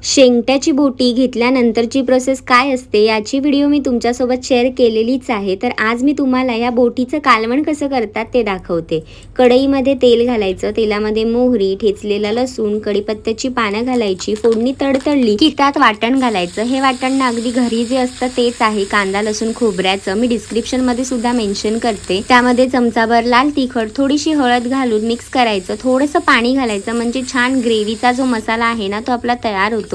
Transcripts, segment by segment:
शेंगट्याची बोटी घेतल्यानंतरची प्रोसेस काय असते याची व्हिडिओ मी तुमच्यासोबत शेअर केलेलीच आहे. तर आज मी तुम्हाला या बोटीचं कालवण कसं करतात ते दाखवते. कढईमध्ये तेल घालायचं, तेलामध्ये मोहरी, ठेचलेला लसूण, कढीपत्त्याची पानं घालायची, फोडणी तडतडली की त्यात वाटण घालायचं. हे वाटण ना अगदी घरी जे असतं तेच आहे, कांदा लसूण खोबऱ्याचं. मी डिस्क्रिप्शनमध्ये सुद्धा मेन्शन करते. त्यामध्ये चमचाभर लाल तिखट, थोडीशी हळद घालून मिक्स करायचं, थोडंसं पाणी घालायचं म्हणजे छान ग्रेव्हीचा जो मसाला आहे ना तो आपला तयार होतो.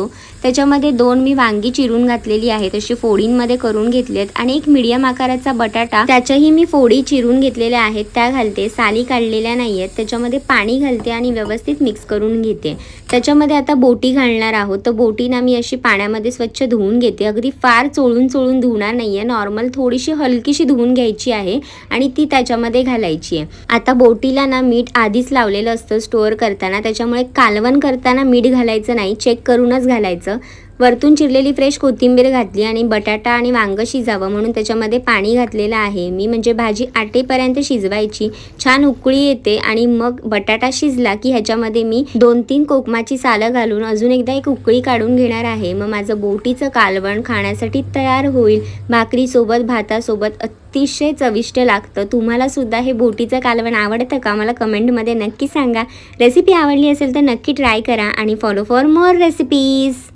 त्याच्यामध्ये 2 मी वांगी चिरून घातलेली आहेत, अशी फोडींमध्ये करून घेतलेत आणि एक मीडियम आकाराचा बटाटा त्याच्याही मी फोडी चिरून घेतलेल्या आहेत त्या घालते, साली काढलेल्या नाही आहेत. त्याच्यामध्ये पाणी घालते आणि व्यवस्थित मिक्स करून घेते. त्याच्यामध्ये आता बोटी घालणार आहोत. तर बोटी ना मी अशी पाण्यामध्ये स्वच्छ धुवून घेते. अगदी फार चोळून धुवणार नाही आहे, नॉर्मल थोडीशी हलकीशी धुवून घ्यायची आहे आणि ती त्याच्यामध्ये घालायची आहे. आता बोटीला ना मीठ आधीच लावलेलं असतं स्टोअर करताना, त्याच्यामुळे कालवण करताना मीठ घालायचं नाही, चेक करूनच घालायचं. वरतून चिरलेली फ्रेश कोथिंबीर घातली आणि बटाटा आणि वांग शिजावं म्हणून त्याच्यामध्ये पाणी घातलेलं आहे मी, म्हणजे भाजी आटेपर्यंत शिजवायची. छान उकळी येते आणि मग बटाटा शिजला की ह्याच्यामध्ये मी 2-3 कोकमाची सालं घालून अजून एकदा एक उकळी काढून घेणार आहे. मग माझं बोटीचं कालवण खाण्यासाठी तयार होईल. भाकरीसोबत, भातासोबत अतिशय चविष्ट लागतं. तुम्हाला सुद्धा हे बोटीचं कालवण आवडतं का? मला कमेंटमध्ये नक्की सांगा. रेसिपी आवडली असेल तर नक्की ट्राय करा आणि फॉलो फॉर मोर रेसिपीज.